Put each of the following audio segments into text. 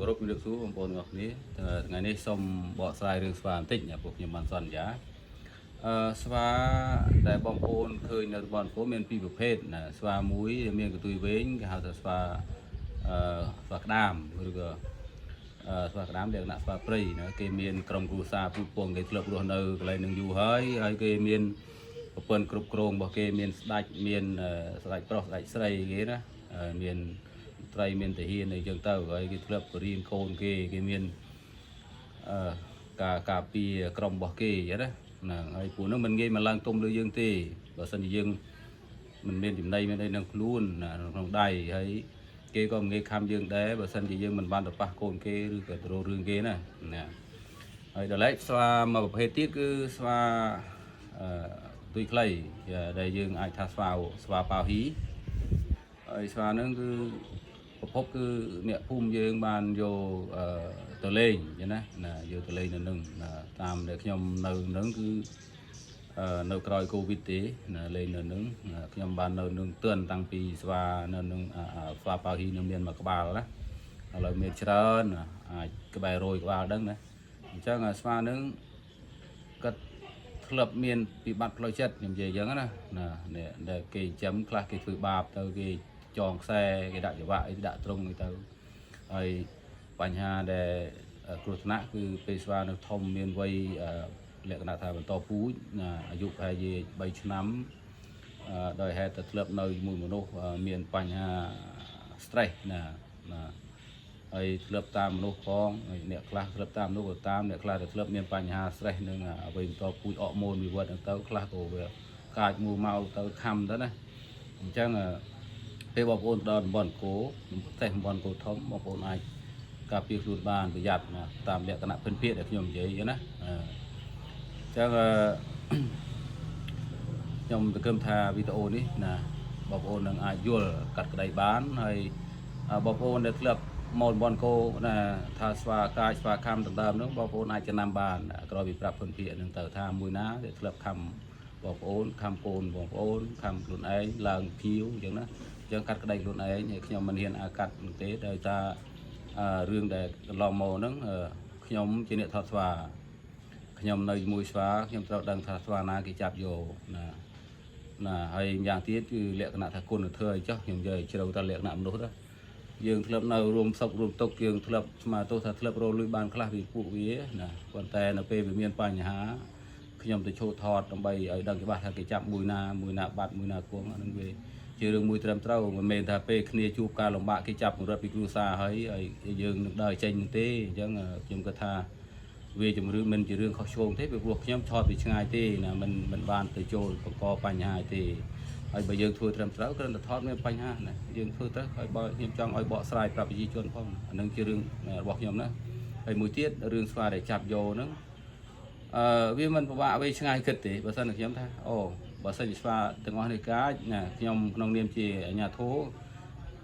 group មានសួរបងប្អូនទាំងអស់គ្នាថ្ងៃនេះសូមបកស្រាយរឿងស្វាបន្តិចពួកខ្ញុំបានសន្យាស្វាដែលបងប្អូនឃើញនៅតំបន់ពលមានពីរប្រភេទណាស្វាមួយមានកន្ទុយវែងគេហៅថាស្វាស្វាក្តាមឬក៏ស្វាក្តាមលក្ខណៈស្វាព្រៃណាគេមានក្រុមគ្រួសារពូជពងគេធ្លាប់រស់នៅកន្លែងនឹងយូរហើយគេមានប្រព័ន្ធគ្រប់គ្រងរបស់គេមានស្ដេចមានស្ដេចប្រុសស្ដេចស្រីគេណាមានត្រីមានទាហានអីចឹងទៅហើយគេធ្លាប់បរៀនកូនគេមានការពារក្រុមរបស់គេចឹងណាហ្នឹងហើយពួកហ្នឹងមិនងាយមកឡើងទុំលើយើងទេបើសិនជាយើងមិនមានចំណៃមានអីនឹងខ្លួនក្នុងដៃហើយគេក៏មិនងាយខំយើងដែរបើសិនជាយើងមិនបានទៅប៉ះកូនគេឬក៏ទៅរករឿងគេណាហើយដល់ឡែកស្វាមួយប្រភេទទៀតគឺស្វាទុយខ្លីដែលយើងអាចថាស្វាប៉ាហ៊ីហើយស្វាហ្នឹងគឺប្រភពគឺអ្នកភូមិយើងបានយកទៅលេងចឹងណាយកទៅលេងនៅនឹងតាមដែលខ្ញុំនៅនឹងគឺនៅក្រោយកូវីដទេលេងនៅនឹងខ្ញុំបាននៅនឹងទឿនតាំងពីស្វានៅនឹងស្វាប៉ាហ៊ីនឹងមានមួយក្បាលណាឥឡូវមានច្រើនអាចក្បែរ100ក្បាលដឹងណាអញ្ចឹងស្វានឹងគាត់ធ្លាប់មានពិបត្តិផ្លូវចិត្តខ្ញុំនិយាយអញ្ចឹងណាដែលគេចាំខ្លះគេធ្វើបាបទៅគេចងខ្សែគេដាក់ច្រវាក់អីដាក់ត្រង់អីទៅហើយបញ្ហាដែលគ្រោះថ្នាក់គឺពេលស្វានៅធំមានវ័យលក្ខណៈថាបន្តពូជអាយុប្រហែលជា3ឆ្នាំដោយហេតុតែធ្លាប់នៅជាមួយមនុស្សមានបញ្ហា stress ហើយធ្លាប់តាមមនុស្សផងអ្នកខ្លះធ្លាប់តាមមនុស្សក៏តាមអ្នកខ្លះទៅធ្លាប់មានបញ្ហា stress នឹងអ្វីបន្តពូជអរម៉ូនវិវត្តហ្នឹងទៅខ្លះក៏វាកាចមួមកទៅខំទៅណាអញ្ចឹងពេលបងប្អូនដល់តំបន់គោប្រទេសតំបន់គោធំបងប្អូនអាចការពារខ្លួនបានប្រយ័ត្នតាមលក្ខណៈពិនភាគដែលខ្ញុំនិយាយណាអញ្ចឹងខ្ញុំសង្ឃឹមថាវីដេអូនេះណាបងប្អូននឹងអាចយល់កាត់ក្តីបានហើយបងប្អូនដែលធ្លាប់មកតំបន់គោណាថាស្វាកាយស្វាខំដណ្ដើមហ្នឹងបងប្អូនអាចចំណាំបានក្រោយពីប្រាប់ពិនភាគហ្នឹងទៅថាមួយណាដែលធ្លាប់ខំបងប្អូនខំកូនបងប្អូនខំខ្លួនឯងឡើងភៀវអញ្ចឹងណាយើងកាត់ក្តីខ្លួនឯងហើយខ្ញុំមិនហ៊ានកាត់ទេដោយថារឿងដែលកន្លងមកហ្នឹងខ្ញុំជាអ្នកថតស្វាខ្ញុំនៅជាមួយស្វាខ្ញុំត្រូវដឹងថាស្វាណាគេចាប់យកណាហើយយ៉ាងទៀតគឺលក្ខណៈថាគុណធម៌អីចោះខ្ញុំនិយាយជ្រៅតែលក្ខណៈមនុស្សទៅយើងធ្លាប់នៅរួមសុខរួមទុក្ខយើងធ្លាប់ស្មារតីថាធ្លាប់រលួយបានខ្លះពីពួកវាណាប៉ុន្តែនៅពេលវាមានបញ្ហាខ្ញុំទៅឈោថតដើម្បីឲ្យដឹងច្បាស់ថាគេចាប់មួយណាបាត់មួយណាគង់អានឹងវាជារឿងមួយត្រឹមត្រូវមិនមែនថាពេលគ្នាជួបការលំបាកគេចាប់កម្រិតពីគ្រួសារហើយយើងនឹងដើរចេញនឹងទេអញ្ចឹងខ្ញុំគិតថាវាជំរឿនមិនជារឿងខុសឆ្គងទេពីព្រោះខ្ញុំថតពីឆ្ងាយទេណាមិនបានទៅចូលបង្កបញ្ហាទេហើយបើយើងធ្វើត្រឹមត្រូវគ្រាន់តែថតមានបញ្ហាណាយើងធ្វើទៅហើយបើខ្ញុំចង់ឲ្យបកស្រាយប្រាប់ប្រជាជនផងអានឹងជារឿងរបស់ខ្ញុំណាហើយមួយទៀតរឿងស្វាដែលចាប់យកហ្នឹងវាមិនពិបាកអ្វីឆ្ងាយគិតទេបើសិនតែខ្ញុំថាអូបើសិនជាស្វាទាំងអស់នេះកាចណាខ្ញុំក្នុងនាមជាអាជ្ញាធរ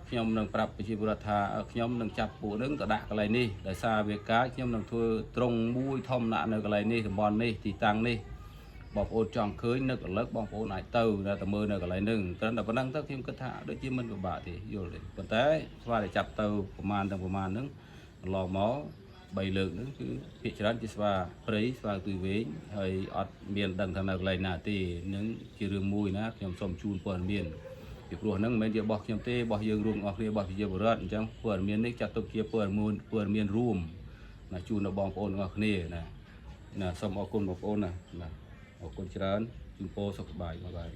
ខ្ញុំនឹងប្រាប់ប្រជាពលរដ្ឋថាខ្ញុំនឹងចាប់ពួកនឹងទៅដាក់កន្លែងនេះដោយសារវាកាចខ្ញុំនឹងធ្វើត្រង់មួយធំដាក់នៅកន្លែងនេះតំបន់នេះទីតាំងនេះបងប្អូនចង់ឃើញនឹករលឹកបងប្អូនអាចទៅមើលនៅកន្លែងហ្នឹងគ្រាន់តែប៉ុណ្ណឹងទៅខ្ញុំគិតថាដូចជាមិនពិបាកទេយល់ទេប៉ុន្តែស្វាដែលចាប់ទៅប្រមាណហ្នឹងកន្លងមក3លើកហ្នឹងគឺភាគច្រើនជាស្វាព្រៃស្វាទុយវែងហើយអត់មានដឹងថានៅកន្លែងណាទេនឹងជារឿងមួយណាខ្ញុំសូមជូនព័ត៌មានពីព្រោះហ្នឹងមិនមែនជារបស់ខ្ញុំទេរបស់យើងរួមអស់គ្នារបស់ប្រជាពលរដ្ឋអញ្ចឹងព័ត៌មាននេះចាត់ទុកជាព័ត៌មានរួមណាជូនដល់បងប្អូនទាំងអស់គ្នាណាសូមអរគុណបងប្អូនណាអរគុណច្រើនជូនពរសុខសប្បាយបាយ